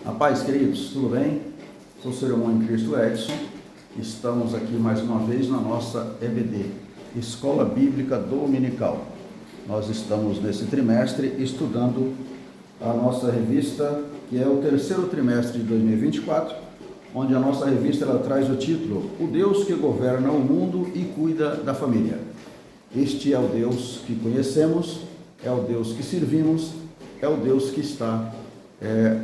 A paz, queridos, tudo bem? Sou o seu irmão em Cristo Edson. Estamos aqui mais uma vez na nossa EBD, Escola Bíblica Dominical. Nós estamos nesse trimestre estudando a nossa revista, que é o terceiro trimestre de 2024, onde a nossa revista ela traz o título O Deus que governa o mundo e cuida da família. Este é o Deus que conhecemos, é o Deus que servimos, é o Deus que está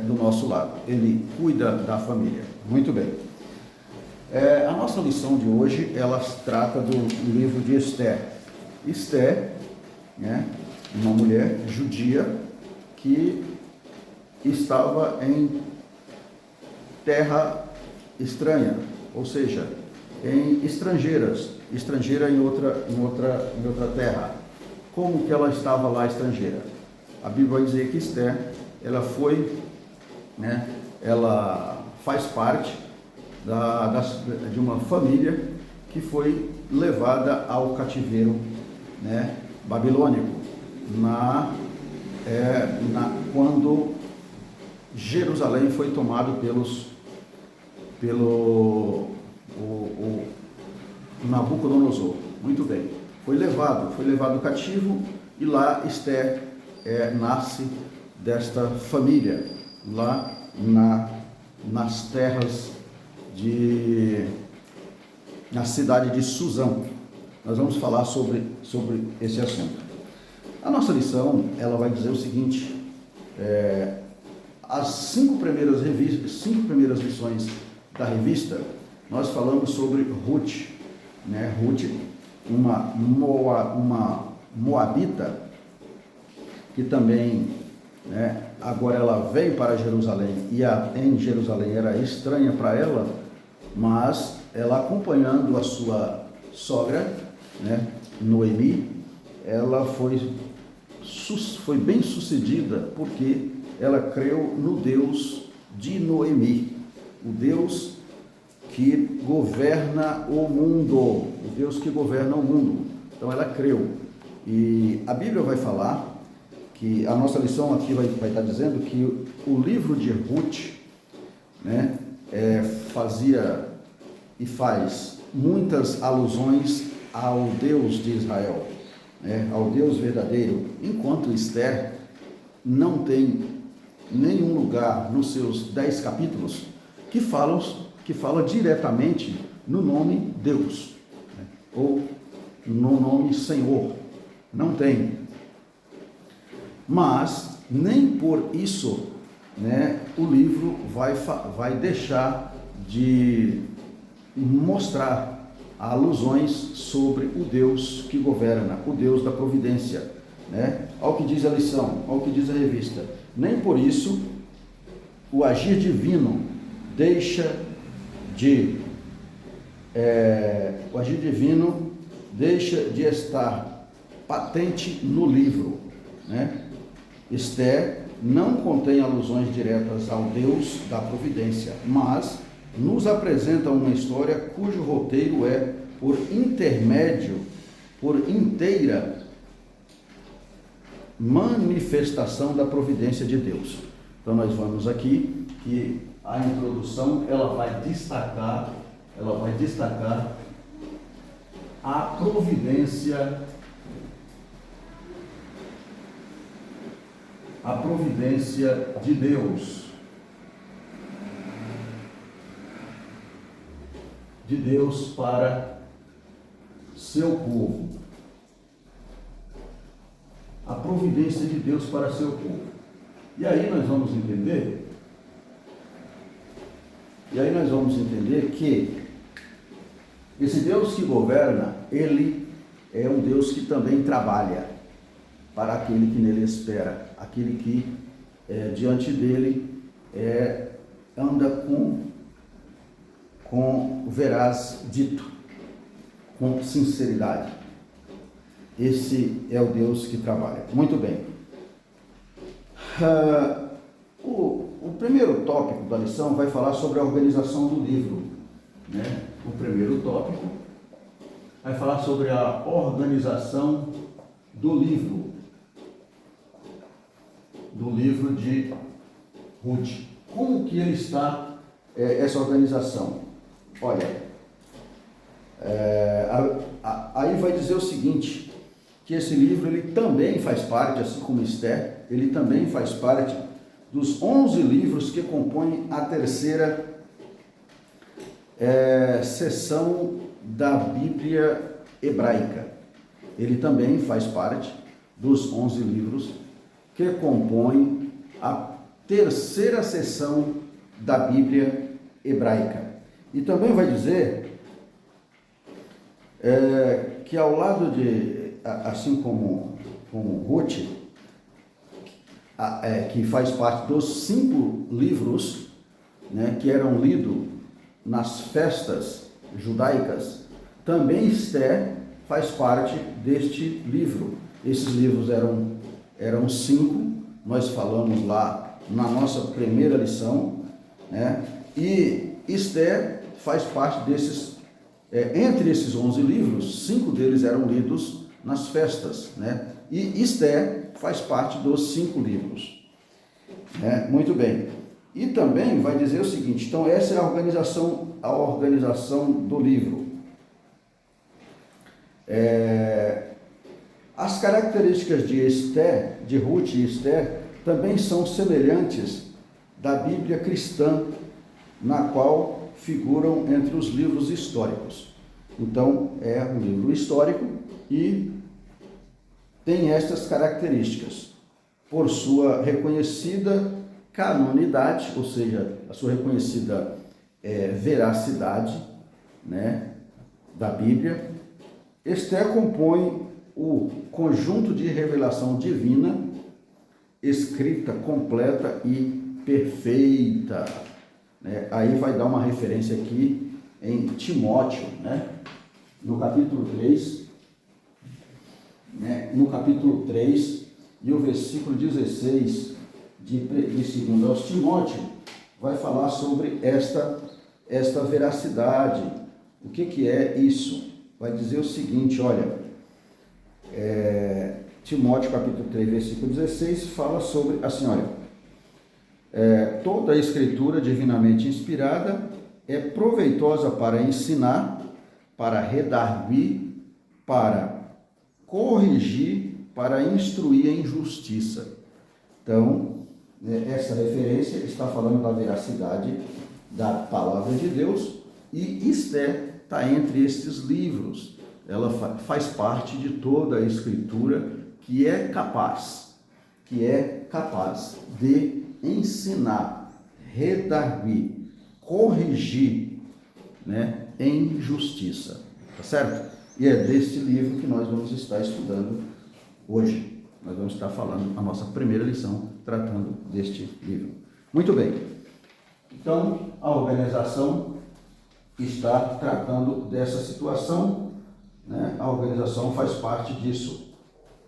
do nosso lado. Ele cuida da família. Muito bem. A nossa lição de hoje, ela trata do livro de Esther. Esther, uma mulher judia que estava em terra estranha, ou seja, em estrangeira em outra terra. Como que ela estava lá estrangeira? A Bíblia vai dizer que Esther, ela foi, ela faz parte de uma família que foi levada ao cativeiro, babilônico, quando Jerusalém foi tomado pelo Nabucodonosor. Muito bem. Foi levado cativo, e lá Esther nasce desta família, lá nas terras na cidade de Suzã. Nós vamos falar sobre esse assunto. A nossa lição, ela vai dizer o seguinte: as cinco primeiras lições da revista, nós falamos sobre Ruth, Ruth, uma moabita, que também, agora ela veio para Jerusalém, e em Jerusalém era estranha para ela, mas ela, acompanhando a sua sogra, Noemi, ela foi bem sucedida, porque ela creu no Deus de Noemi, o Deus que governa o mundo, Então ela creu, e a Bíblia vai falar que a nossa lição aqui vai estar dizendo que o livro de Ruth, fazia e faz muitas alusões ao Deus de Israel, ao Deus verdadeiro, enquanto Esther não tem nenhum lugar nos seus 10 capítulos que fala diretamente no nome Deus, ou no nome Senhor. Não tem. Mas nem por isso, o livro vai deixar de mostrar alusões sobre o Deus que governa, o Deus da providência, Ao que diz a lição, ao que diz a revista. Nem por isso o agir divino deixa de estar patente no livro, Esther não contém alusões diretas ao Deus da providência, mas nos apresenta uma história cujo roteiro é, por inteira manifestação da providência de Deus. Então nós vamos aqui que a introdução ela vai destacar a providência de Deus para seu povo. A providência de Deus para seu povo. E aí nós vamos entender que esse Deus que governa, ele é um Deus que também trabalha para aquele que nele espera, aquele que diante dele anda com veraz dito, com sinceridade. Esse é o Deus que trabalha. Muito bem. O primeiro tópico da lição vai falar sobre a organização do livro. O primeiro tópico vai falar sobre a organização do livro de Ruth. como que ele está, essa organização? Olha, aí vai dizer o seguinte, que esse livro ele também faz parte, assim como Esther, ele também faz parte dos 11 livros que compõem a terceira seção da Bíblia hebraica. Ele também faz parte dos 11 livros que compõem a terceira seção da Bíblia hebraica. E também vai dizer que ao lado de, assim como Ruth, que faz parte dos 5 livros, né, que eram lidos nas festas judaicas, também Esther faz parte deste livro. Esses livros eram 5, nós falamos lá na nossa primeira lição, né? E Esther faz parte desses, entre esses 11 livros, 5 deles eram lidos nas festas, né? E Esther faz parte dos 5 livros. Muito bem. E também vai dizer o seguinte, então essa é a organização do livro. As características de Esther, de Ruth e Esther, também são semelhantes da Bíblia cristã, na qual figuram entre os livros históricos. Então, é um livro histórico e tem estas características, por sua reconhecida canonidade, ou seja, a sua reconhecida veracidade, né, da Bíblia. Esther compõe o conjunto de revelação divina, escrita, completa e perfeita. Aí vai dar uma referência aqui em Timóteo, né, no capítulo 3, no capítulo 3 e o versículo 16 de 2 aos Timóteo, vai falar sobre esta veracidade. O que é isso? Vai dizer o seguinte, olha, Timóteo capítulo 3, versículo 16, fala sobre, assim, olha, toda a escritura divinamente inspirada é proveitosa para ensinar, para redarguir, para corrigir, para instruir em justiça. Então, essa referência está falando da veracidade da palavra de Deus, e Esther está entre estes livros. Ela faz parte de toda a escritura que é capaz de ensinar, redarguir, corrigir, né, em justiça. Tá certo? E é deste livro que nós vamos estar estudando hoje. Nós vamos estar falando a nossa primeira lição, tratando deste livro. Muito bem. Então, a organização está tratando dessa situação, né? A organização faz parte disso,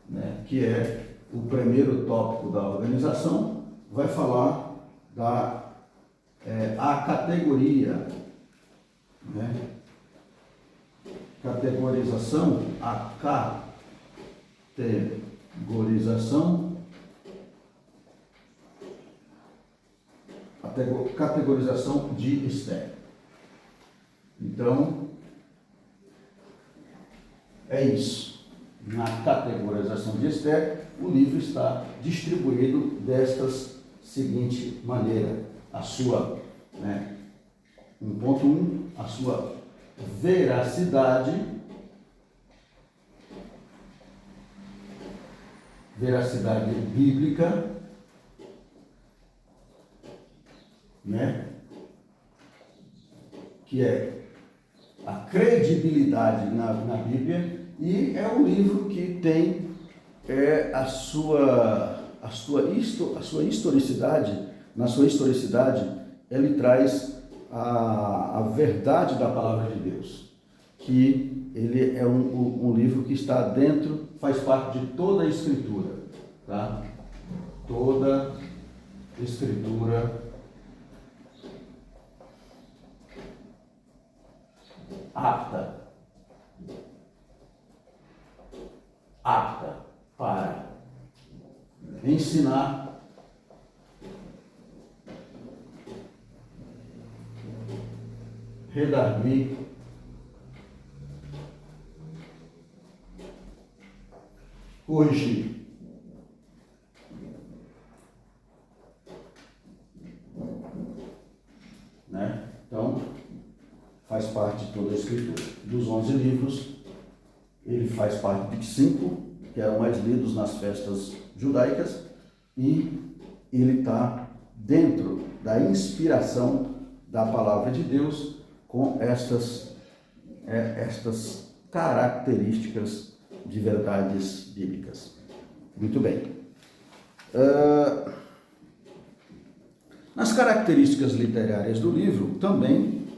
né? Que é o primeiro tópico da organização, vai falar a categoria, né? Categorização, a categorização de Esther. Então, é isso. Na categorização de Esther, o livro está distribuído desta seguinte maneira. A sua, 1.1, a sua veracidade bíblica, né? Que é a credibilidade na Bíblia, e é um livro que tem a sua historicidade. Na sua historicidade, ele traz a verdade da palavra de Deus, que ele é um livro que está dentro, faz parte de toda a Escritura, tá? Toda Escritura apta para ensinar, redarguir, corrigir. Né? Então, faz parte de toda a escritura. Dos 11 livros, ele faz parte de 5, que eram mais lidos nas festas judaicas, e ele está dentro da inspiração da palavra de Deus com estas características de verdades bíblicas. Muito bem. Nas características literárias do livro, também,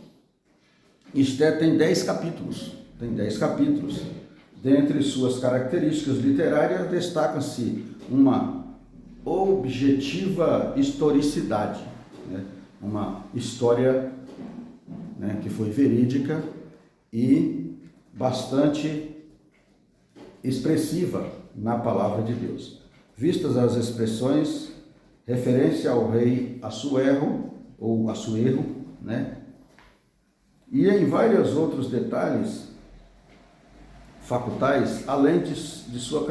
Esther tem 10 capítulos. Dentre suas características literárias, destaca-se uma objetiva historicidade, né? Uma história, né, que foi verídica e bastante expressiva na palavra de Deus. Vistas as expressões, referência ao rei Assuero, ou Assuero, né? E em vários outros detalhes facultais, além de suas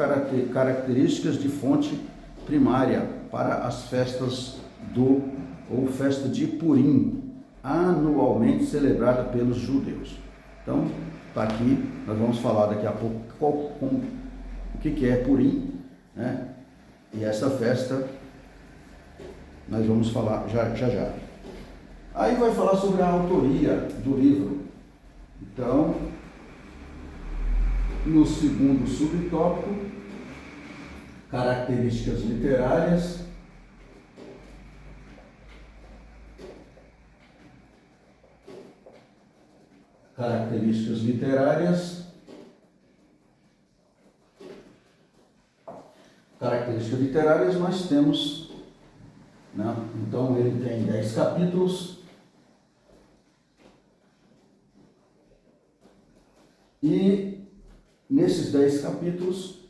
características de fonte primária para as festas ou festa de Purim, anualmente celebrada pelos judeus. Então, está aqui, nós vamos falar daqui a pouco o que é Purim, né? E essa festa nós vamos falar já. Aí vai falar sobre a autoria do livro. Então, no segundo subtópico, características literárias. Características literárias nós temos, né? Então ele tem 10 capítulos e nesses 10 capítulos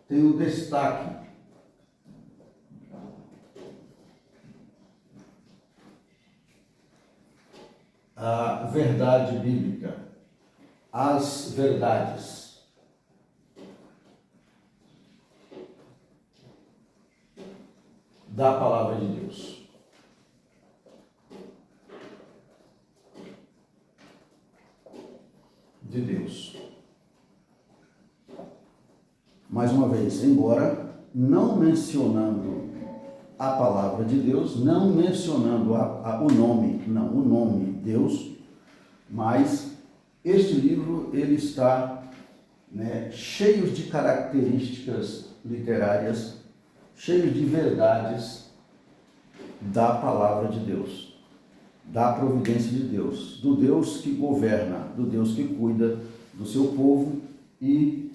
tem o destaque a verdade bíblica, as verdades. Da palavra de Deus. De Deus. Mais uma vez, embora não mencionando a palavra de Deus, não mencionando o nome Deus, mas este livro ele está, né, cheio de características literárias, cheio de verdades da palavra de Deus, da providência de Deus, do Deus que governa, do Deus que cuida do seu povo e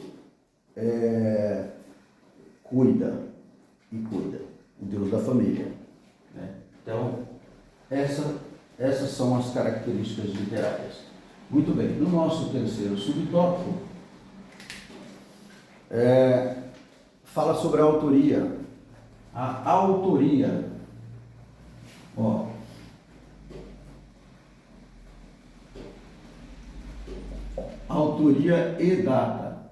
cuida, o Deus da família, né? Então, essas são as características literárias. Muito bem, no nosso terceiro subtópico, fala sobre a autoria. A autoria, autoria e data.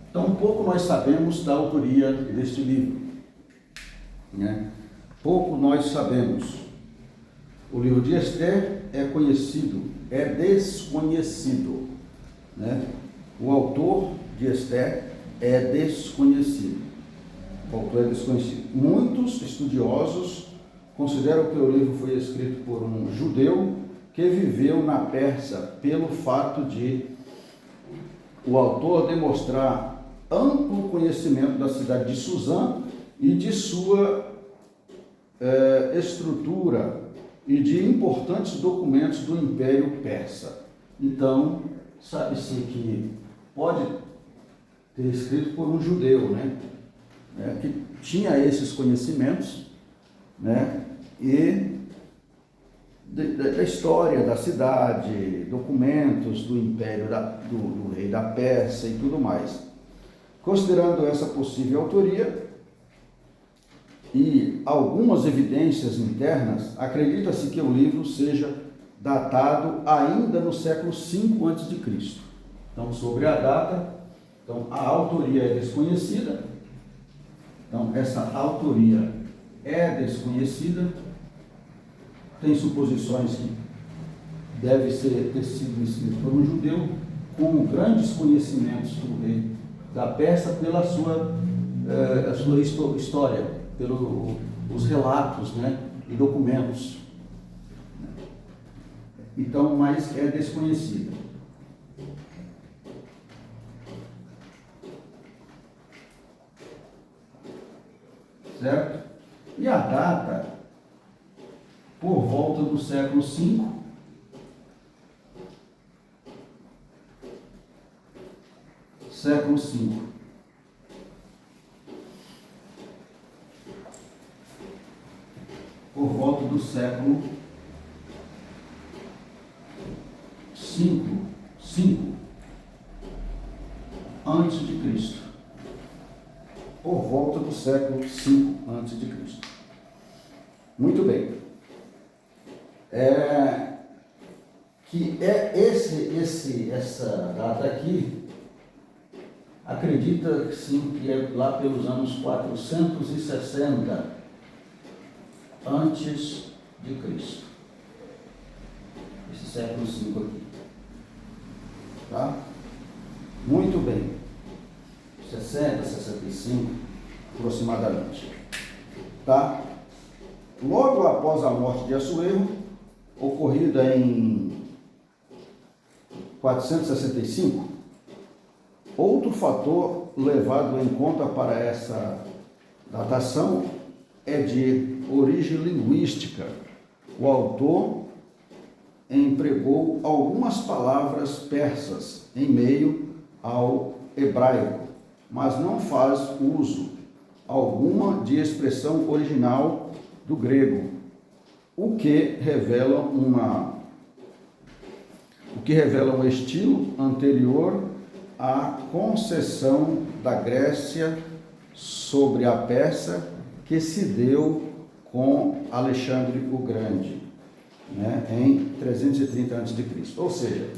Então, pouco nós sabemos da autoria deste livro, né? Pouco nós sabemos. O livro de Esther é desconhecido, né? O autor de Esther é desconhecido. O autor é desconhecido. Muitos estudiosos consideram que o livro foi escrito por um judeu que viveu na Pérsia, pelo fato de o autor demonstrar amplo conhecimento da cidade de Suzã e de sua estrutura e de importantes documentos do Império Persa. Então, sabe-se que pode ter escrito por um judeu, né? Que tinha esses conhecimentos, né? E da história da cidade, documentos do Império do rei da Pérsia e tudo mais. Considerando essa possível autoria, e algumas evidências internas, acredita-se que o livro seja datado ainda no século V a.C. Então, sobre a data, então, a autoria é desconhecida. Então, essa autoria é desconhecida. Tem suposições que deve ter sido escrito por um judeu com grandes conhecimentos do rei da Pérsia pela sua história, pelos relatos, né, e documentos. Então, mas é desconhecida. Certo? E a data, por volta do século V, século V. Por volta do século V antes de Cristo. Por volta do século V antes de Cristo. Muito bem. Essa data aqui, acredita sim que é lá pelos anos 460 antes de Cristo. Esse século V aqui. Tá? Muito bem. 60, 65, aproximadamente. Tá? Logo após a morte de Assuero, ocorrida em 465, outro fator levado em conta para essa datação é de origem linguística. O autor empregou algumas palavras persas em meio ao hebraico, mas não faz uso alguma de expressão original do grego, o que revela um estilo anterior à concessão da Grécia sobre a Pérsia que se deu com Alexandre o Grande, né, em 330 a.C. Ou seja,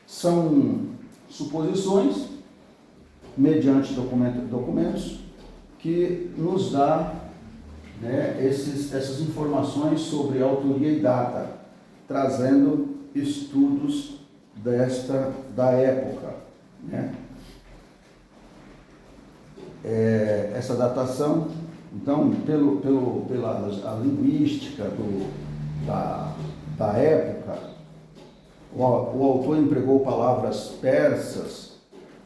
são suposições mediante documentos que nos dá, né, essas informações sobre autoria e data, trazendo estudos da época, né? Essa datação, então, pela linguística da época, o autor empregou palavras persas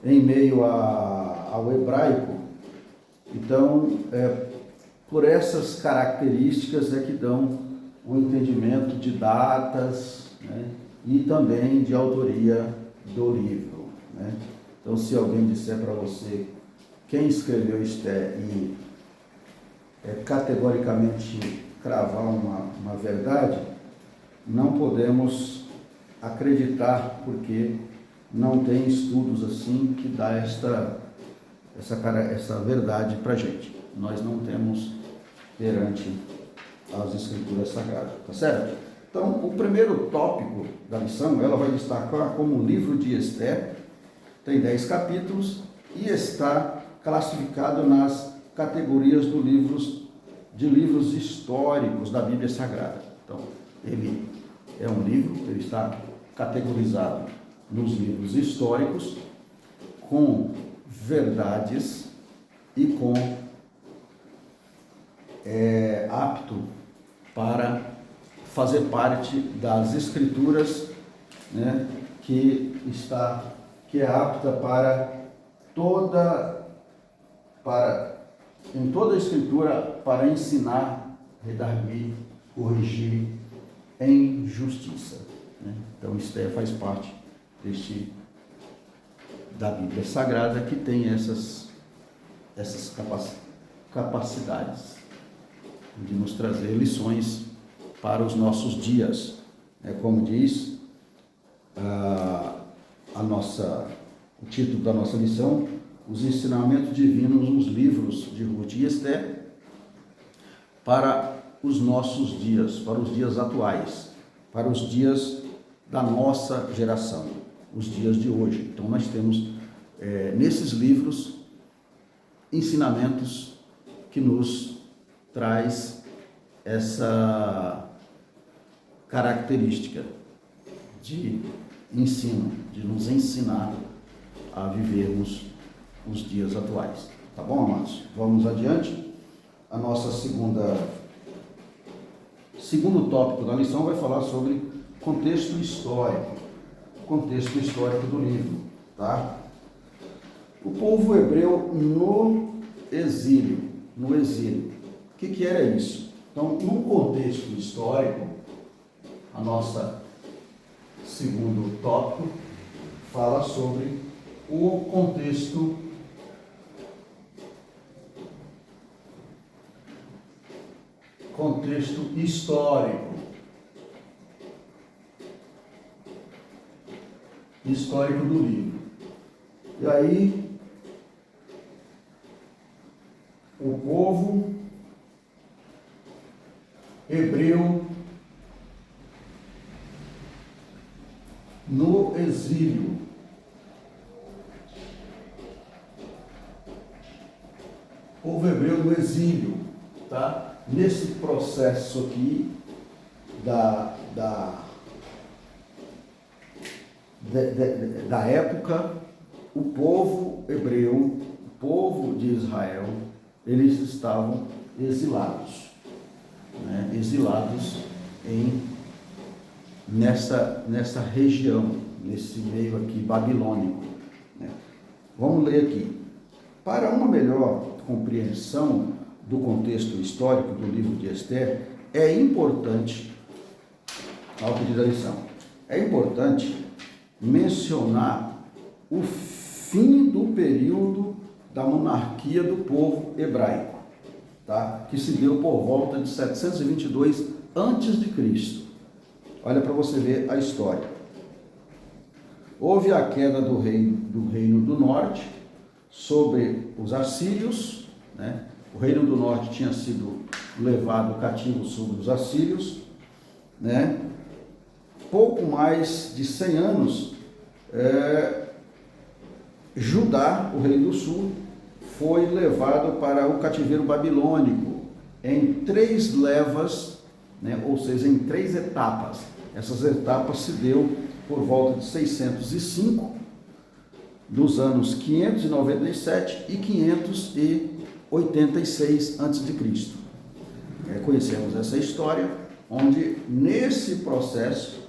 em meio ao hebraico. Então, por essas características é que dão um entendimento de datas, né, e também de autoria do livro, né? Então, se alguém disser para você quem escreveu Esther e categoricamente cravar uma verdade, não podemos acreditar, porque não tem estudos assim que dá essa verdade para a gente. Nós não temos perante as Escrituras Sagradas, tá certo? Então, o primeiro tópico da lição, ela vai destacar como o livro de Esther, tem 10 capítulos e está classificado nas categorias de livros históricos da Bíblia Sagrada. Então, ele é um livro, ele está categorizado nos livros históricos, com verdades e com apto para fazer parte das Escrituras, né, que é apta em toda a Escritura para ensinar, redarguir, corrigir em justiça, né? Então, Esther faz parte da Bíblia Sagrada, que tem essas capacidades de nos trazer lições para os nossos dias. Como diz o título da nossa lição, os ensinamentos divinos nos livros de Ruth e Esther, para os nossos dias, para os dias atuais, para os dias da nossa geração, os dias de hoje. Então nós temos nesses livros ensinamentos que nos traz essa característica de ensino, de nos ensinar a vivermos os dias atuais. Tá bom, amados? Vamos adiante. A nossa segundo tópico da lição vai falar sobre contexto histórico do livro, tá? O povo hebreu no exílio. O que era isso? Então, num contexto histórico, a nossa segundo tópico fala sobre o contexto histórico do livro. E aí, o povo hebreu no exílio. Povo hebreu no exílio, tá? Nesse processo aqui da época, o povo hebreu, o povo de Israel, eles estavam exilados, né? Exilados nessa região, nesse meio aqui babilônico, né? Vamos ler aqui. Para uma melhor compreensão do contexto histórico do livro de Esther, é importante, ao pedir da lição, é importante mencionar o fim do período da monarquia do povo hebraico, tá? Que se deu por volta de 722 a.C. Olha para você ver a história. Houve a queda do reino do norte sobre os assírios, né? O reino do norte tinha sido levado cativo sobre os assírios, né? Pouco mais de 100 anos, Judá, o rei do sul, foi levado para o cativeiro babilônico em 3 levas, né? Ou seja, em 3 etapas. Essas etapas se deu por volta de 605, dos anos 597 e 586 a.C. Conhecemos essa história, onde nesse processo,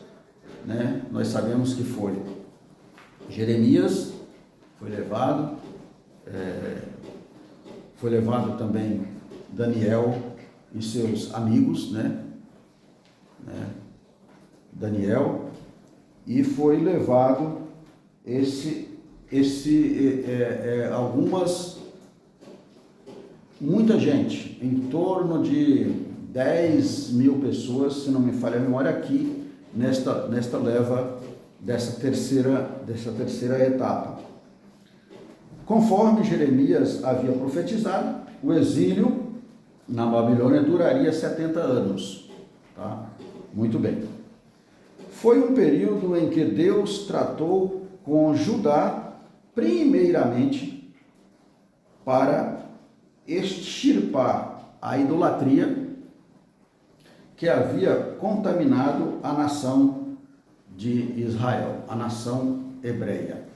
né, nós sabemos que foi Jeremias, foi levado também Daniel e seus amigos, Daniel, e foi levado muita gente, em torno de 10 mil pessoas, se não me falha a memória, aqui nesta leva dessa terceira etapa. Conforme Jeremias havia profetizado, o exílio na Babilônia duraria 70 anos. Tá? Muito bem. Foi um período em que Deus tratou com Judá, primeiramente, para extirpar a idolatria que havia contaminado a nação de Israel, a nação hebreia.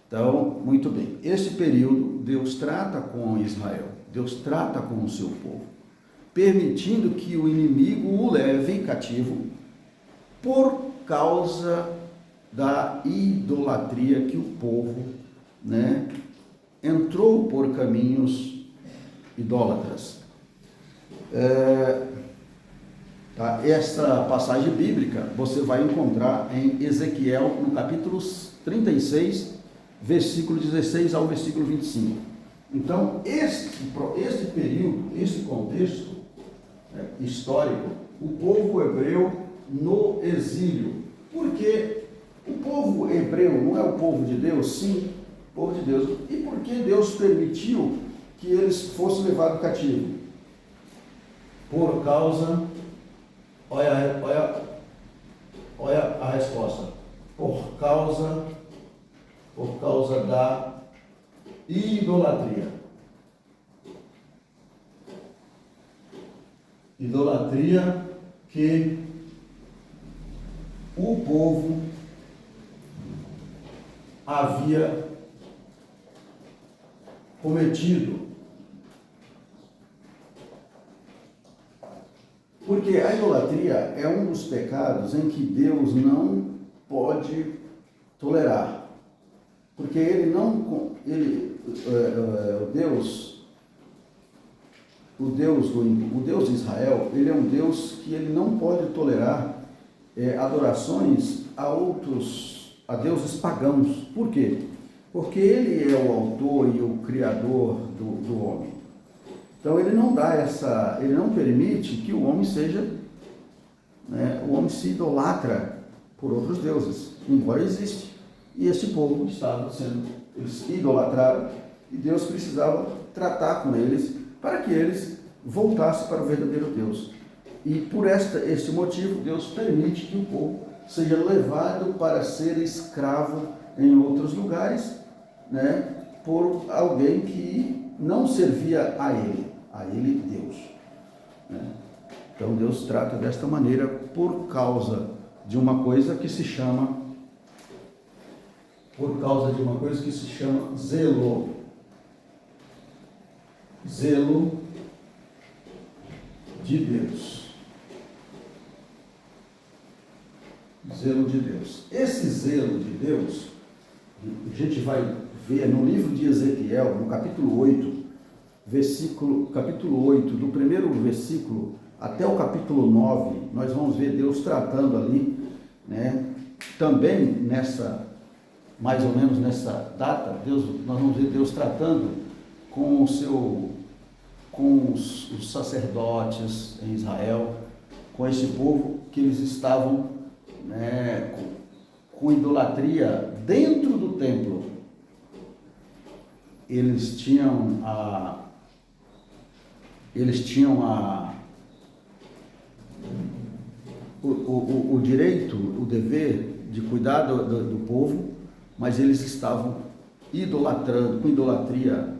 Então, muito bem, esse período Deus trata com Israel, Deus trata com o seu povo, permitindo que o inimigo o leve cativo por causa da idolatria que o povo, entrou por caminhos idólatras. Essa passagem bíblica você vai encontrar em Ezequiel, no capítulo 36, versículo 16 ao versículo 25. Então, este período, esse contexto histórico, o povo hebreu no exílio. Porque o povo hebreu não é o povo de Deus? Sim, o povo de Deus. E por que Deus permitiu que eles fossem levados cativo? Por causa, olha a resposta, por causa da idolatria. Idolatria que o povo havia cometido. Porque a idolatria é um dos pecados em que Deus não pode tolerar. Porque o Deus de Israel, ele é um Deus que ele não pode tolerar adorações a deuses pagãos. Por quê? Porque ele é o autor e o criador do homem. Então ele não permite que o homem seja, o homem se idolatra por outros deuses, embora existe. E esse povo estava eles idolatraram, e Deus precisava tratar com eles para que eles voltassem para o verdadeiro Deus. E por este motivo, Deus permite que o povo seja levado para ser escravo em outros lugares, por alguém que não servia a ele Deus. Então Deus trata desta maneira por causa de uma coisa que se chama zelo. Zelo de Deus. Zelo de Deus. Esse zelo de Deus, a gente vai ver no livro de Ezequiel, no capítulo 8, capítulo 8, do primeiro versículo até o capítulo 9, nós vamos ver Deus tratando ali, também mais ou menos nessa data, nós vamos ver Deus tratando com os sacerdotes em Israel, com esse povo que eles estavam com idolatria dentro do templo. Eles tinham o direito, o dever de cuidar do povo, mas eles estavam idolatrando, com idolatria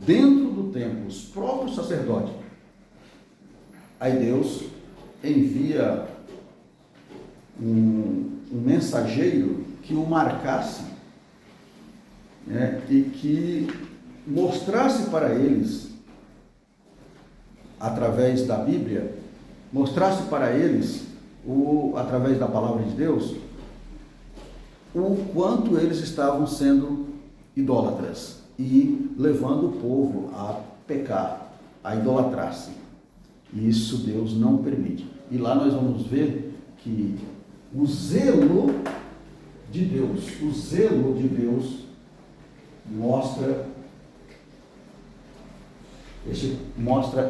dentro do templo, os próprios sacerdotes. Aí Deus envia um mensageiro que o marcasse, e que mostrasse para eles, através da Bíblia, através da palavra de Deus, o quanto eles estavam sendo idólatras e levando o povo a pecar, a idolatrar-se. Isso Deus não permite. E lá nós vamos ver que o zelo de Deus mostra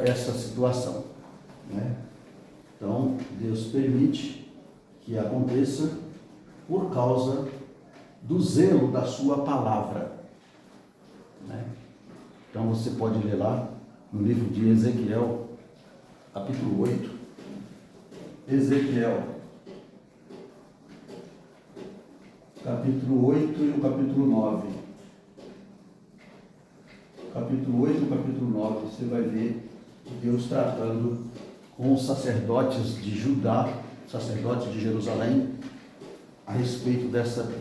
essa situação, Então, Deus permite que aconteça por causa do zelo da sua palavra, Então, você pode ler lá no livro de Ezequiel, capítulo 8, Ezequiel, capítulo 8 e o capítulo 9. Capítulo 8 e o capítulo 9, você vai ver Deus tratando com os sacerdotes de Judá, sacerdotes de Jerusalém, a respeito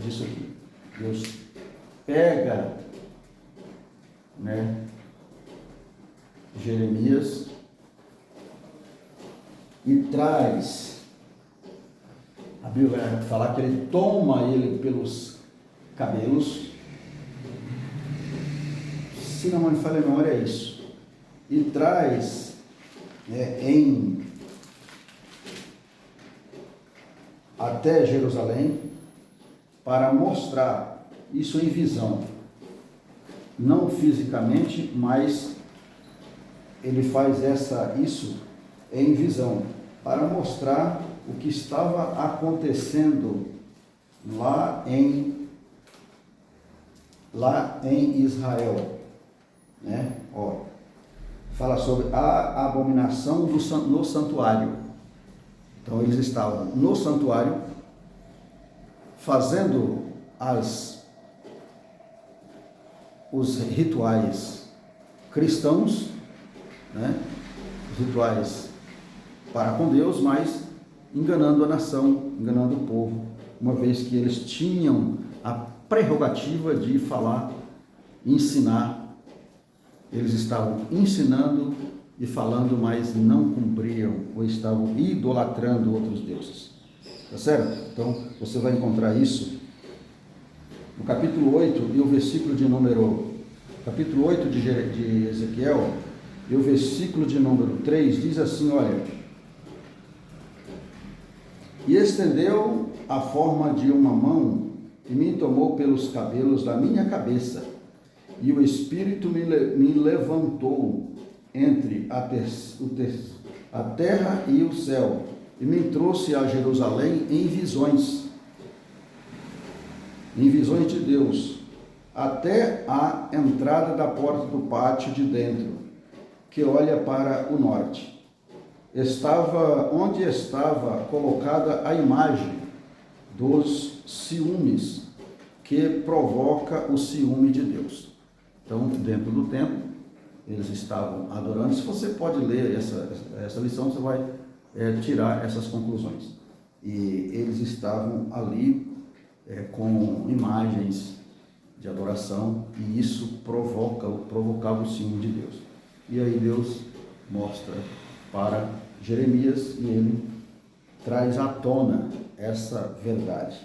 disso aqui. Deus pega, Jeremias e traz, a Bíblia vai falar que ele toma ele pelos cabelos, se não me falha a memória, é isso, e traz até Jerusalém para mostrar isso em visão, não fisicamente, mas ele faz isso em visão, para mostrar o que estava acontecendo lá em Israel, fala sobre a abominação no santuário. Então eles estavam no santuário fazendo os rituais cristãos, né? Os rituais para com Deus, mas enganando a nação, enganando o povo, uma vez que eles tinham a prerrogativa de falar, ensinar. Eles estavam ensinando e falando, mas não cumpriam ou estavam idolatrando outros deuses. Tá certo? Então, você vai encontrar isso no capítulo 8 e o versículo de número... Capítulo 8 de Ezequiel e o versículo de número 3 diz assim, olha... E estendeu a forma de uma mão e me tomou pelos cabelos da minha cabeça, e o Espírito me levantou entre a terra e o céu, e me trouxe a Jerusalém em visões de Deus, até a entrada da porta do pátio de dentro, que olha para o norte. Onde estava colocada a imagem dos ciúmes, que provoca o ciúme de Deus. Então, dentro do templo, eles estavam adorando. Se você pode ler essa lição, você vai tirar essas conclusões. E eles estavam ali com imagens de adoração, e isso provocava o ciúme de Deus. E aí Deus mostra para Jeremias e ele traz à tona essa verdade,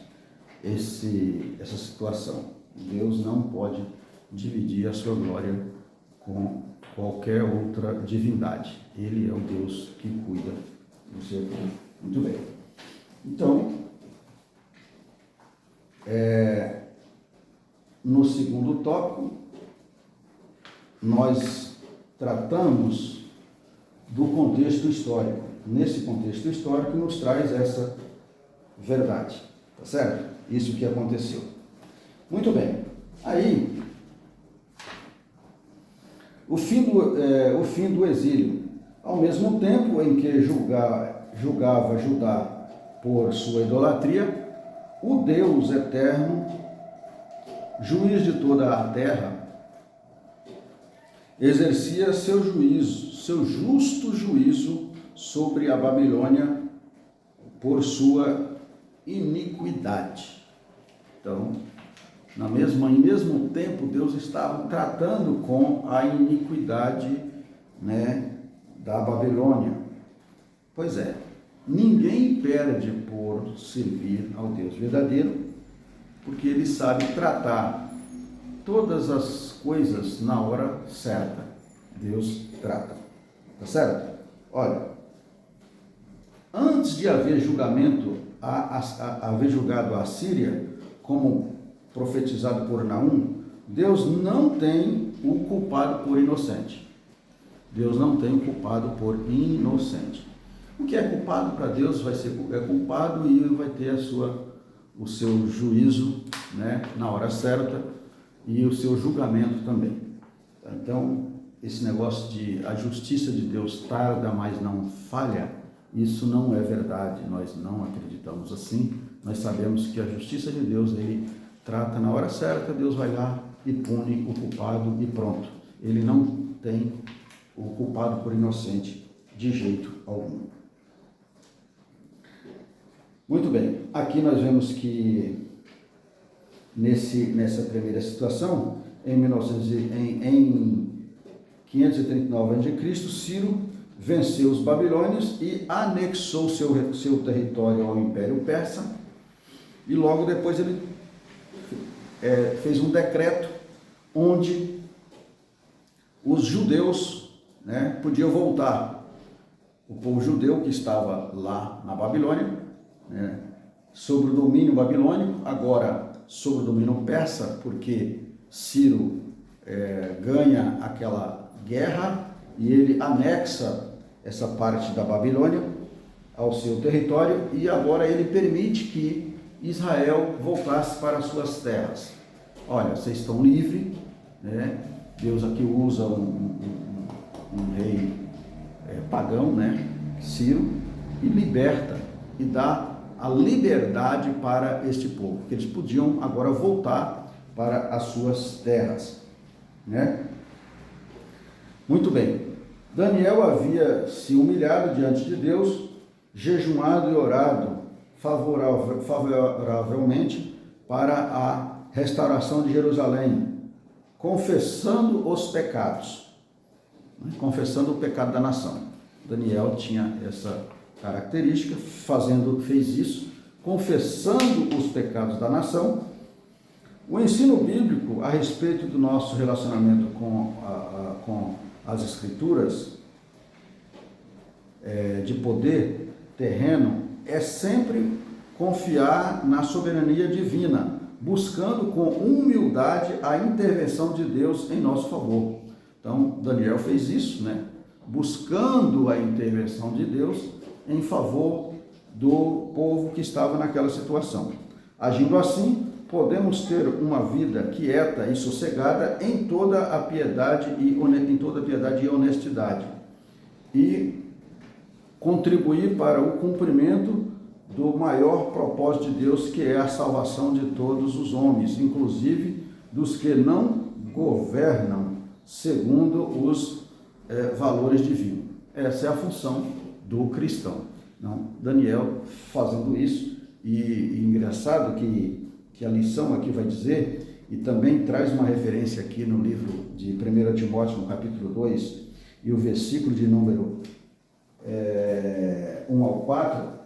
essa situação. Deus não pode dividir a sua glória com qualquer outra divindade. Ele é o Deus que cuida do seu povo. Muito bem. Então, no segundo tópico, nós tratamos do contexto histórico. Nesse contexto histórico nos traz essa verdade, tá certo? Isso que aconteceu. Muito bem. Aí, o fim do exílio. Ao mesmo tempo em que julgava Judá por sua idolatria, o Deus eterno, juiz de toda a terra, exercia seu justo juízo sobre a Babilônia por sua iniquidade. Então, em mesmo tempo, Deus estava tratando com a iniquidade, da Babilônia. Pois é, ninguém perde por servir ao Deus verdadeiro, porque ele sabe tratar todas as coisas na hora certa. Deus trata. Tá certo? Olha, antes de haver julgamento, haver julgado a Síria, como profetizado por Naum, Deus não tem o culpado por inocente. Deus não tem o culpado por inocente. O que é culpado para Deus é culpado e vai ter o seu juízo, na hora certa, e o seu julgamento também. Então, esse negócio de a justiça de Deus tarda, mas não falha, isso não é verdade. Nós não acreditamos assim. Nós sabemos que a justiça de Deus, ele trata na hora certa, Deus vai lá e pune o culpado e pronto. Ele não tem o culpado por inocente de jeito algum. Muito bem, aqui nós vemos que nessa primeira situação, em 539 a.C., Ciro venceu os babilônios e anexou seu território ao Império Persa, e logo depois ele fez um decreto onde os judeus podiam voltar. O povo judeu que estava lá na Babilônia, sob o domínio babilônico, agora sob o domínio persa, porque Ciro ganha aquela guerra e ele anexa essa parte da Babilônia ao seu território, e agora ele permite que Israel voltasse para suas terras. Olha, vocês estão livres, Deus aqui usa um rei pagão, né, Ciro, e liberta e dá a liberdade para este povo, que eles podiam agora voltar para as suas terras, né? Muito bem. Daniel havia se humilhado diante de Deus, jejuado e orado favoravelmente para a restauração de Jerusalém, confessando os pecados, né? Confessando o pecado da nação. Daniel tinha essa característica, fez isso, confessando os pecados da nação. O ensino bíblico a respeito do nosso relacionamento com as Escrituras, de poder terreno, é sempre confiar na soberania divina, buscando com humildade a intervenção de Deus em nosso favor. Então, Daniel fez isso, né? Buscando a intervenção de Deus em favor do povo que estava naquela situação. Agindo assim, podemos ter uma vida quieta e sossegada em toda a piedade e honestidade, e contribuir para o cumprimento do maior propósito de Deus, que é a salvação de todos os homens, inclusive dos que não governam segundo os valores divinos. Essa é a função do cristão. Não, Daniel fazendo isso, e engraçado que a lição aqui vai dizer, e também traz uma referência aqui no livro de 1 Timóteo, no capítulo 2, e o versículo de número 1 ao 4,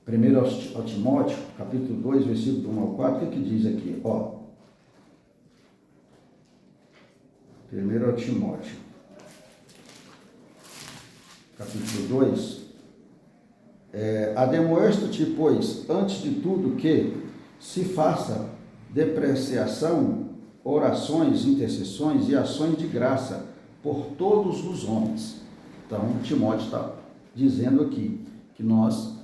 1 Timóteo, capítulo 2, versículo 1 ao 4, o que diz aqui? 1 Timóteo, capítulo 2, ademoesto-te, pois, antes de tudo que se faça depreciação, orações, intercessões e ações de graça por todos os homens. Então, Timóteo está dizendo aqui que nós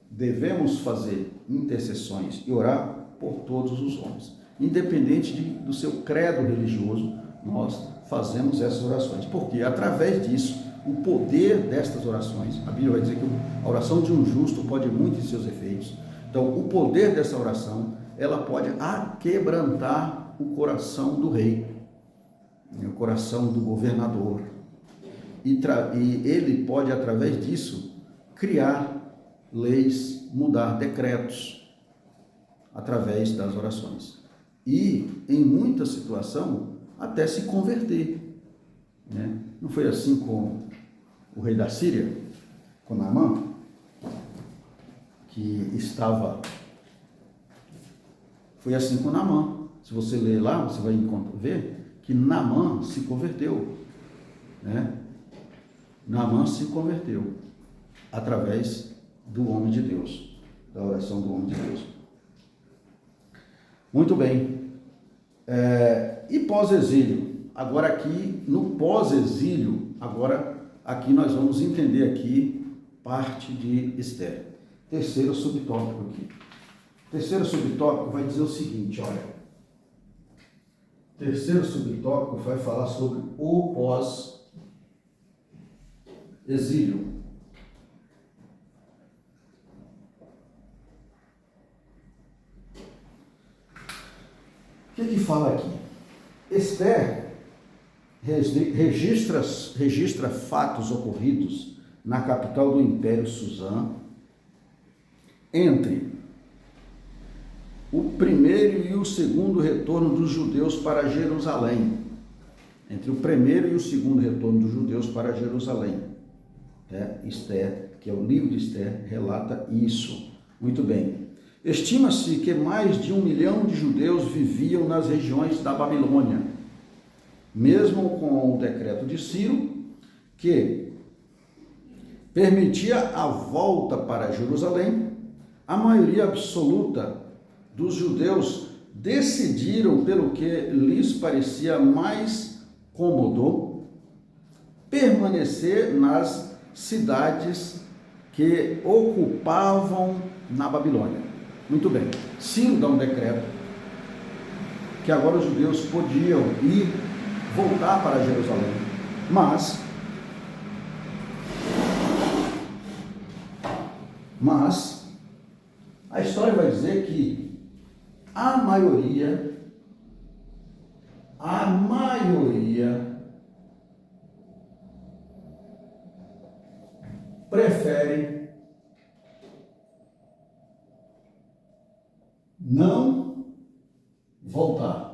devemos fazer intercessões e orar por todos os homens. Independente do seu credo religioso, nós fazemos essas orações. Porque através disso, o poder destas orações, a Bíblia vai dizer que a oração de um justo pode muito em seus efeitos. Então, o poder dessa oração, ela pode aquebrantar o coração do rei, o coração do governador. E ele pode, através disso, criar leis, mudar decretos, através das orações. E, em muita situação, até se converter, né? Não foi assim com o rei da Síria, com Naamã, que estava... Foi assim com Naamã. Se você ler lá, você vai ver que Naamã se converteu, né? Naamã se converteu através do homem de Deus, da oração do homem de Deus. Muito bem. E pós-exílio? Agora aqui, no pós-exílio, aqui nós vamos entender aqui parte de Esther. Terceiro subtópico aqui. Terceiro subtópico vai dizer o seguinte, olha. Terceiro subtópico vai falar sobre o pós-exílio. O que fala aqui? Esther registra fatos ocorridos na capital do Império Suzã entre o primeiro e o segundo retorno dos judeus para Jerusalém. Entre o primeiro e o segundo retorno dos judeus para Jerusalém. Esther, que é o livro de Esther, relata isso. Muito bem. Estima-se que mais de 1 milhão de judeus viviam nas regiões da Babilônia. Mesmo com o decreto de Ciro, que permitia a volta para Jerusalém, a maioria absoluta dos judeus decidiram, pelo que lhes parecia mais cômodo, permanecer nas cidades que ocupavam na Babilônia. Muito bem, Ciro dá um decreto que agora os judeus podiam voltar para Jerusalém, Mas a história vai dizer que a maioria prefere não voltar.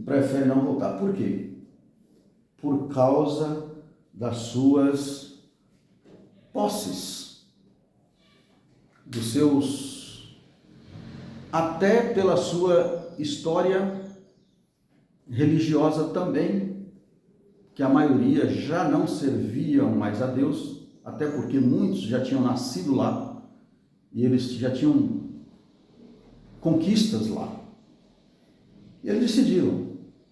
Prefere não voltar. Por quê? Por causa das suas posses, dos seus, até pela sua história religiosa também, que a maioria já não serviam mais a Deus, até porque muitos já tinham nascido lá e eles já tinham conquistas lá. E eles decidiram: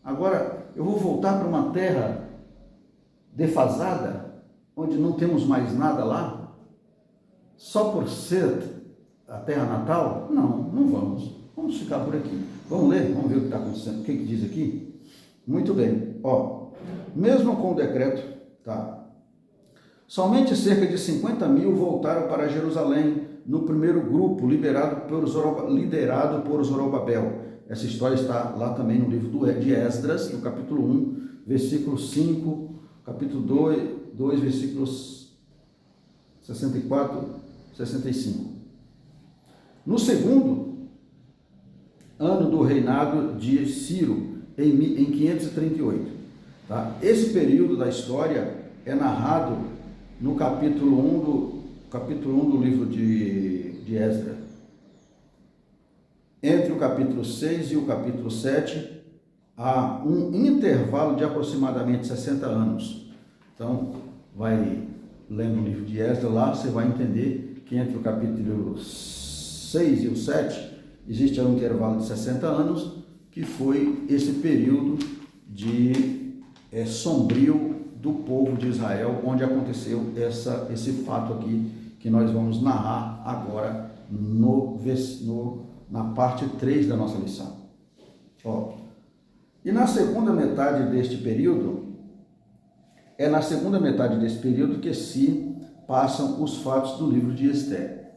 agora eu vou voltar para uma terra defasada, onde não temos mais nada lá, só por ser a terra natal? Não vamos. Vamos ficar por aqui. Vamos ler, vamos ver o que está acontecendo. O que diz aqui? Muito bem. Mesmo com o decreto, somente cerca de 50.000 voltaram para Jerusalém no primeiro grupo liderado por Zorobabel. Essa história está lá também no livro de Esdras, no capítulo 1, versículo 5, capítulo 2, versículos 64, 65. No segundo ano do reinado de Ciro, em 538. Esse período da história é narrado no capítulo 1 do livro de Esdras. Entre o capítulo 6 e o capítulo 7, há um intervalo de aproximadamente 60 anos. Então, vai lendo o livro de Esdras lá, você vai entender que entre o capítulo 6 e o 7, existe um intervalo de 60 anos, que foi esse período de sombrio do povo de Israel, onde aconteceu esse fato aqui, que nós vamos narrar agora na parte 3 da nossa lição. E na segunda metade deste período, que se passam os fatos do livro de Esther,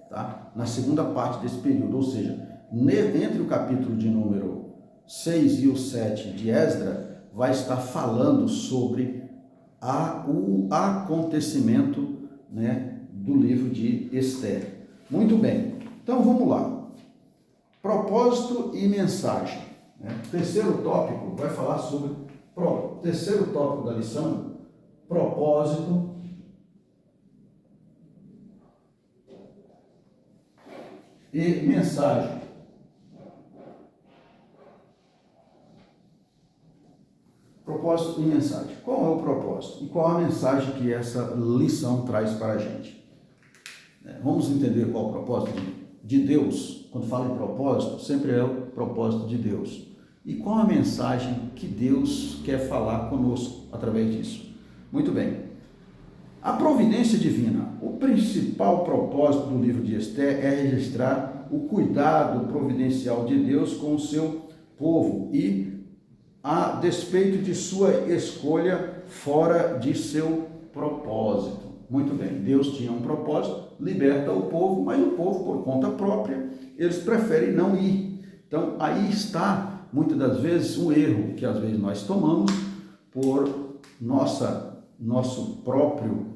na segunda parte desse período, ou seja, entre o capítulo de número 6 e o 7 de Esdras, vai estar falando sobre o acontecimento, do livro de Esther. Muito bem, então vamos lá. Propósito e mensagem. Terceiro tópico vai falar sobre terceiro tópico da lição, propósito e mensagem. Propósito e mensagem. Qual é o propósito? E qual a mensagem que essa lição traz para a gente? Vamos entender qual é o propósito de Deus. Quando fala em propósito, sempre é o propósito de Deus. E qual a mensagem que Deus quer falar conosco através disso? Muito bem. A providência divina. O principal propósito do livro de Esther é registrar o cuidado providencial de Deus com o seu povo e a despeito de sua escolha fora de seu propósito. Muito bem, Deus tinha um propósito, liberta o povo, mas o povo, por conta própria, eles preferem não ir. Então, aí está, muitas das vezes, um erro que às vezes nós tomamos por nosso próprio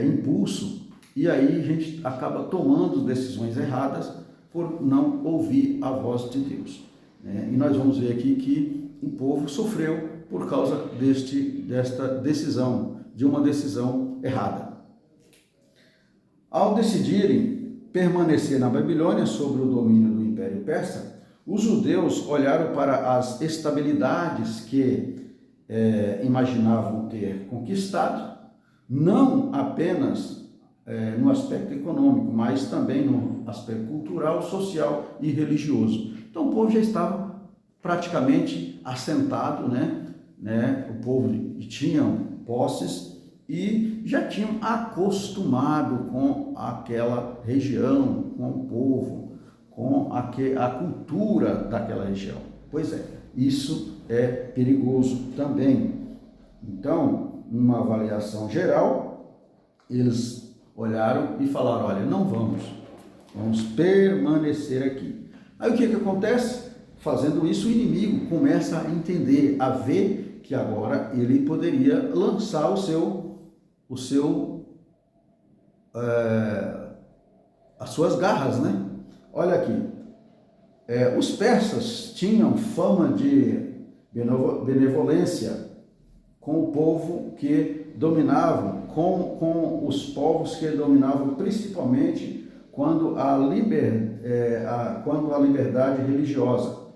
impulso, e aí a gente acaba tomando decisões erradas por não ouvir a voz de Deus. E nós vamos ver aqui que o povo sofreu por causa desta decisão, de uma decisão errada. Ao decidirem permanecer na Babilônia sob o domínio do Império Persa, os judeus olharam para as estabilidades que imaginavam ter conquistado, não apenas no aspecto econômico, mas também no aspecto cultural, social e religioso. Então o povo já estava praticamente assentado, o povo tinha posses e já tinham acostumado com aquela região, com o povo, com a cultura daquela região. Pois é, isso é perigoso também. Então, numa avaliação geral, eles olharam e falaram: olha, não vamos permanecer aqui. Aí o que acontece? Fazendo isso, o inimigo começa a entender, a ver que agora ele poderia lançar as suas garras, né? Olha aqui, os persas tinham fama de benevolência com o povo que dominavam, com os povos que dominavam, principalmente quando a liberdade religiosa.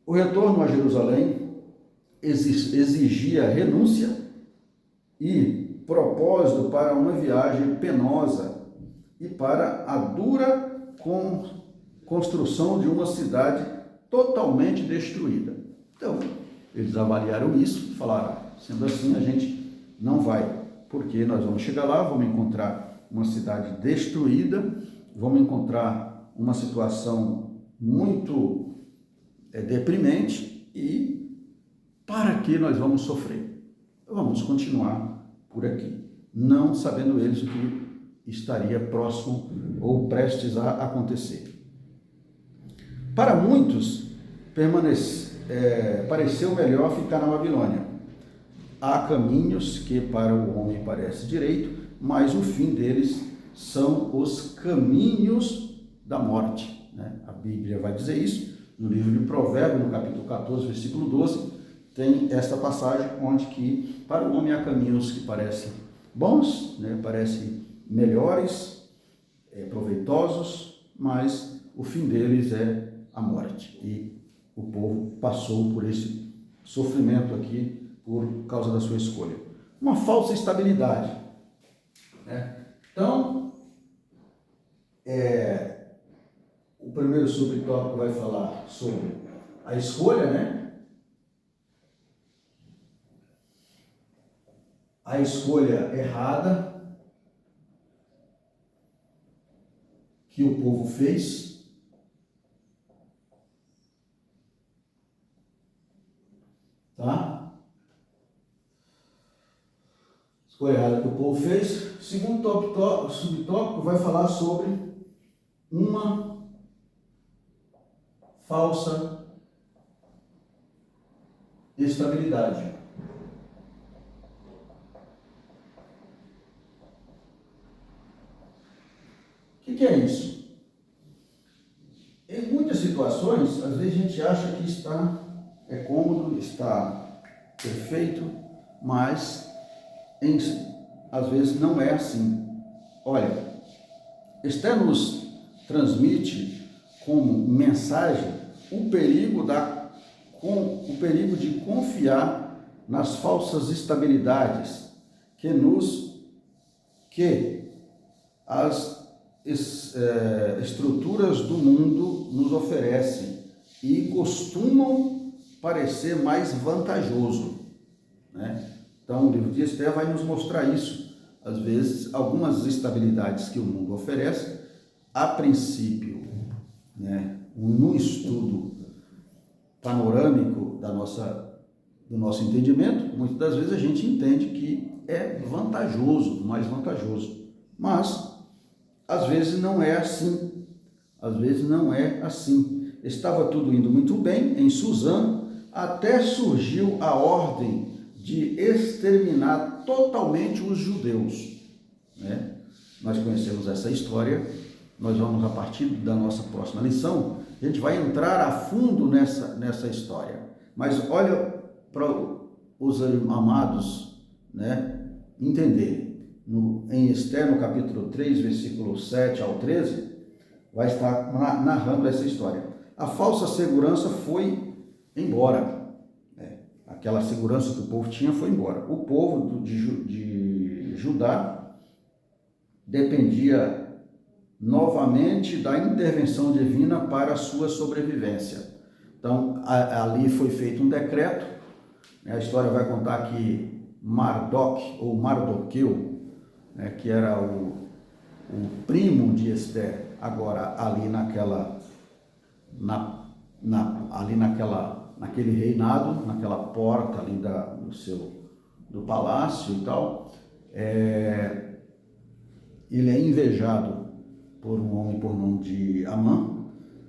O retorno a Jerusalém exigia renúncia e propósito para uma viagem penosa e para a dura construção de uma cidade totalmente destruída. Então, eles avaliaram isso e falaram: sendo assim, a gente não vai, porque nós vamos chegar lá, vamos encontrar uma cidade destruída, vamos encontrar uma situação muito deprimente, e para que nós vamos sofrer? Vamos continuar por aqui, não sabendo eles o que estaria próximo ou prestes a acontecer. Para muitos, pareceu melhor ficar na Babilônia. Há caminhos que para o homem parece direito, mas o fim deles são os caminhos da morte, né? A Bíblia vai dizer isso no livro de Provérbios, no capítulo 14, versículo 12, tem esta passagem onde que para o homem há caminhos que parecem bons, né? Parecem melhores, proveitosos, mas o fim deles é a morte. E o povo passou por esse sofrimento aqui por causa da sua escolha. Uma falsa estabilidade, né? Então, o primeiro subtópico vai falar sobre a escolha, né? A escolha errada que o povo fez. Tá? Escolha errada que o povo fez. O segundo subtópico vai falar sobre uma falsa estabilidade. O que é isso? Em muitas situações, às vezes a gente acha que é cômodo, está perfeito, mas às vezes não é assim. Olha, Esther nos transmite como mensagem o perigo de confiar nas falsas estabilidades que as estruturas do mundo nos oferecem e costumam parecer mais vantajoso, né? Então, o livro de Esther vai nos mostrar isso. Às vezes, algumas estabilidades que o mundo oferece, a princípio, né, num estudo panorâmico do nosso entendimento, muitas das vezes a gente entende que é vantajoso, mais vantajoso, mas às vezes não é assim. Às vezes não é assim. Estava tudo indo muito bem em Suzã, até surgiu a ordem de exterminar totalmente os judeus, né? Nós conhecemos essa história. Nós vamos, a partir da nossa próxima lição, a gente vai entrar a fundo nessa história. Mas olha para os amados, né, entenderem. Em Esther, no capítulo 3, versículo 7 ao 13, vai estar narrando essa história. A falsa segurança foi embora. Aquela segurança que o povo tinha foi embora. O povo de Judá dependia novamente da intervenção divina para a sua sobrevivência. Então, ali foi feito um decreto. A história vai contar que Mardoqueu, né, que era o primo de Esther, agora ali ali naquele reinado, naquela porta ali do palácio e tal, ele é invejado por um homem por nome de Amã,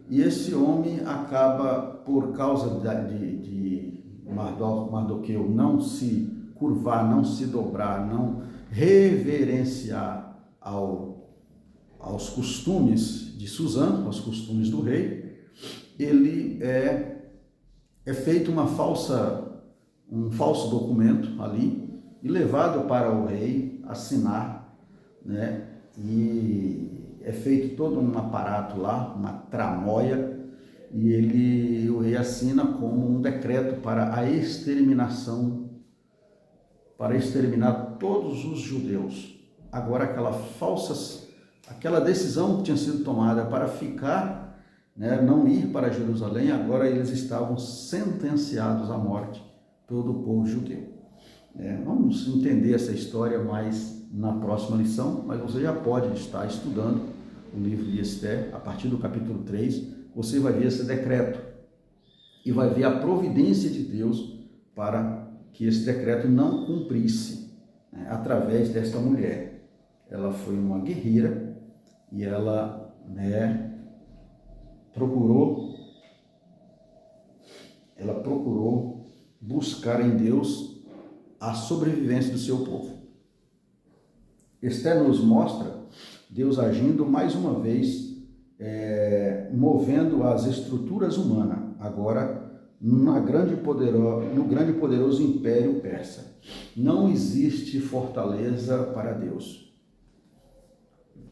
e esse homem acaba, por causa de Mardoqueu não se curvar, não se dobrar, não reverenciar aos costumes de Suzã, aos costumes do rei, ele é feito um falso documento ali e levado para o rei assinar, né? E é feito todo um aparato lá, uma tramóia, e o rei assina como um decreto para a exterminação, para exterminar todos os judeus. Agora aquela decisão que tinha sido tomada para ficar, né, não ir para Jerusalém, agora eles estavam sentenciados à morte, todo o povo judeu. Vamos entender essa história mais na próxima lição, mas você já pode estar estudando o livro de Esther. A partir do capítulo 3, você vai ver esse decreto e vai ver a providência de Deus para que esse decreto não cumprisse, né, através desta mulher. Ela foi uma guerreira e ela, né, procurou buscar em Deus a sobrevivência do seu povo. Esther nos mostra Deus agindo mais uma vez, movendo as estruturas humanas, agora no grande e poderoso império persa. Não existe fortaleza para Deus.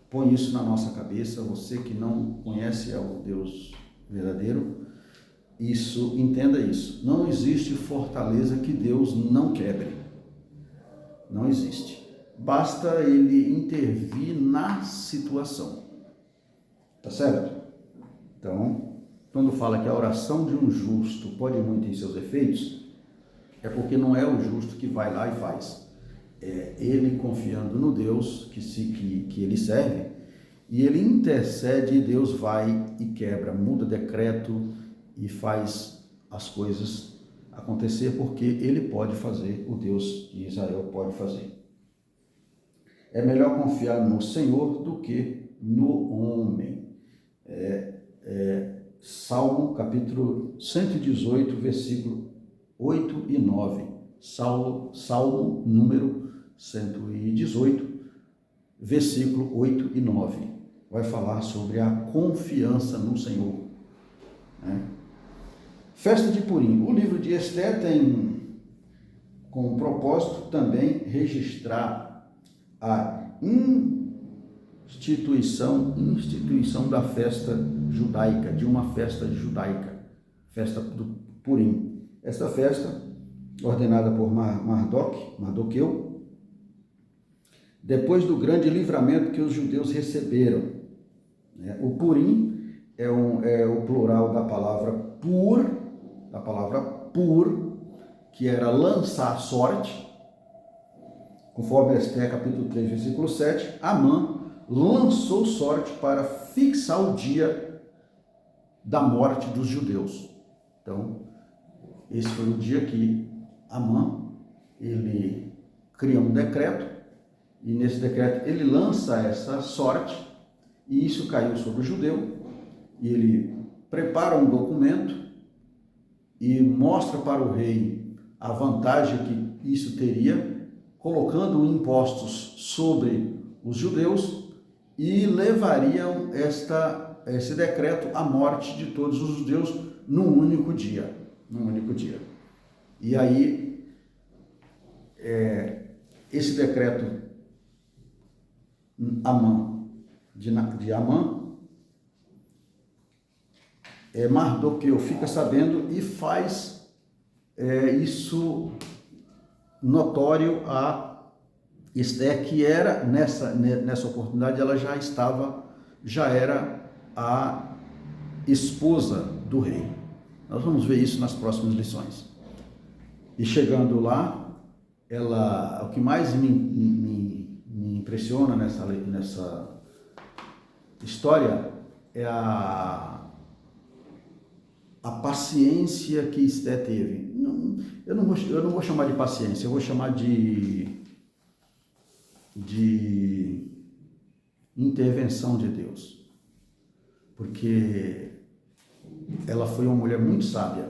Põe isso na nossa cabeça, você que não conhece o Deus verdadeiro, entenda isso. Não existe fortaleza que Deus não quebre. Não existe. Basta ele intervir na situação. Tá certo? Então, quando fala que a oração de um justo pode muito em seus efeitos, é porque não é o justo que vai lá e faz. É ele confiando no Deus que ele serve, e ele intercede e Deus vai e quebra, muda decreto e faz as coisas acontecer, porque ele pode fazer, o Deus de Israel pode fazer. É melhor confiar no Senhor do que no homem. Salmo capítulo 118, versículo 8 e 9. Salmo número 118, versículo 8 e 9. Vai falar sobre a confiança no Senhor. Festa de Purim. O livro de Esther tem como propósito também registrar a instituição da festa judaica, de uma festa judaica, festa do Purim. Esta festa, ordenada por Mardoqueu, depois do grande livramento que os judeus receberam. O Purim é o plural da palavra pur, que era lançar sorte. Conforme Esther capítulo 3, versículo 7, Amã lançou sorte para fixar o dia da morte dos judeus. Então, esse foi o dia que Amã, ele cria um decreto, e nesse decreto ele lança essa sorte, e isso caiu sobre o judeu, e ele prepara um documento e mostra para o rei a vantagem que isso teria, colocando impostos sobre os judeus, e levariam esse decreto à morte de todos os judeus num único dia. E aí, esse decreto de Amã, Mardoqueu fica sabendo e faz isso notório a Esther, que era nessa oportunidade ela já era a esposa do rei. Nós vamos ver isso nas próximas lições. E chegando lá, o que mais me impressiona nessa história é a paciência que Esté teve. Eu não vou chamar de paciência, eu vou chamar de intervenção de Deus. Porque ela foi uma mulher muito sábia.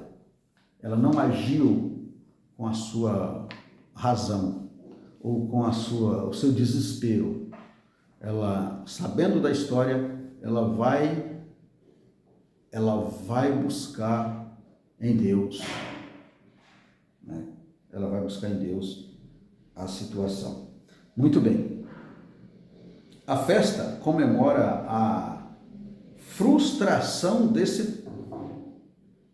Ela não agiu com a sua razão ou com o seu desespero. Ela, sabendo da história, ela vai buscar em Deus, né? Ela vai buscar em Deus a situação. Muito bem. A festa comemora a frustração desse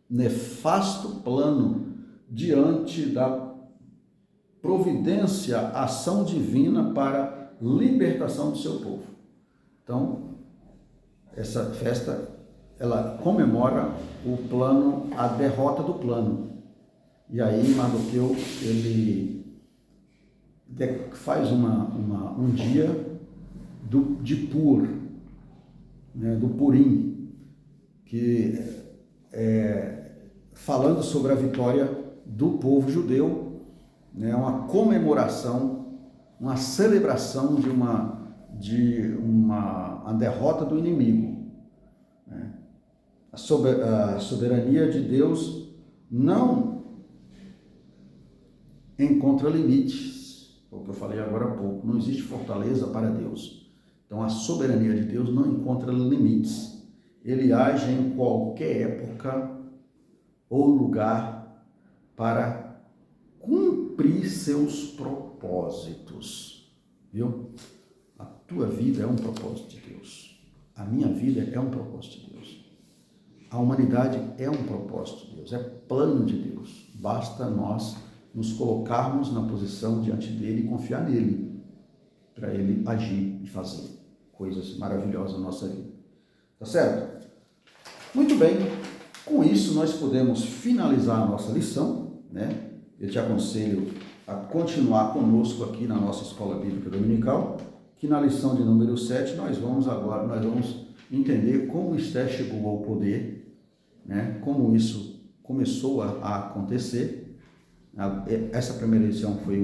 nefasto plano diante da providência, ação divina para libertação do seu povo. Então, essa festa, ela comemora o plano, a derrota do plano. E aí Mardoqueu, ele faz um dia de Pur, né, do Purim, que falando sobre a vitória do povo judeu, né, uma comemoração, uma celebração de uma derrota do inimigo, né? A soberania de Deus não encontra limites, o que eu falei agora há pouco, não existe fortaleza para Deus. Então a soberania de Deus não encontra limites, ele age em qualquer época ou lugar para cumprir seus propósitos, viu? A tua vida é um propósito de Deus, a minha vida é um propósito de Deus, a humanidade é um propósito de Deus, é plano de Deus, basta nós nos colocarmos na posição diante dele e confiar nele, para ele agir e fazer coisas maravilhosas na nossa vida, tá certo? Muito bem, com isso nós podemos finalizar a nossa lição, né? Eu te aconselho a continuar conosco aqui na nossa Escola Bíblica Dominical, que na lição de número 7 nós vamos entender como Esté chegou ao poder, né? Como isso começou a acontecer. Essa primeira lição foi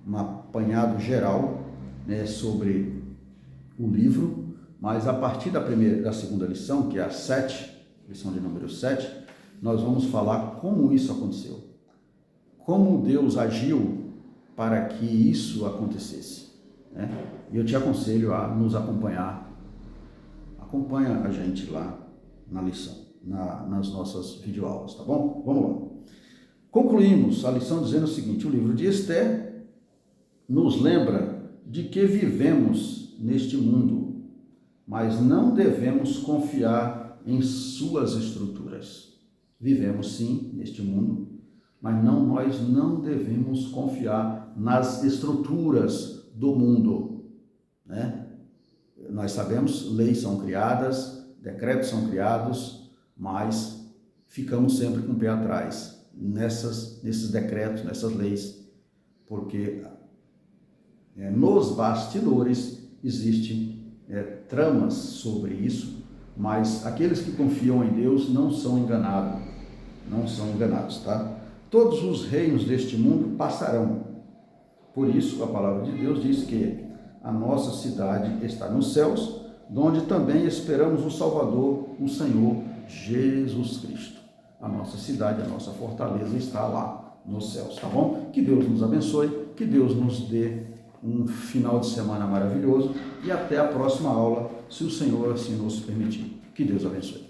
um apanhado geral, né, sobre o livro, mas a partir da segunda lição, que é a 7, lição de número 7, nós vamos falar como isso aconteceu, como Deus agiu para que isso acontecesse, né? E eu te aconselho a nos acompanhar. Acompanha a gente lá na lição, nas nossas videoaulas, tá bom? Vamos lá. Concluímos a lição dizendo o seguinte: o livro de Esté nos lembra de que vivemos neste mundo, mas não devemos confiar em suas estruturas. Vivemos sim neste mundo, mas nós não devemos confiar nas estruturas do mundo, né? Nós sabemos, leis são criadas, decretos são criados, mas ficamos sempre com o pé atrás nesses decretos, nessas leis, porque nos bastidores existem tramas sobre isso, mas aqueles que confiam em Deus não são enganados, tá? Todos os reinos deste mundo passarão. Por isso, a palavra de Deus diz que a nossa cidade está nos céus, donde também esperamos o Salvador, o Senhor Jesus Cristo. A nossa cidade, a nossa fortaleza está lá nos céus, tá bom? Que Deus nos abençoe, que Deus nos dê um final de semana maravilhoso e até a próxima aula, se o Senhor assim nos permitir. Que Deus abençoe.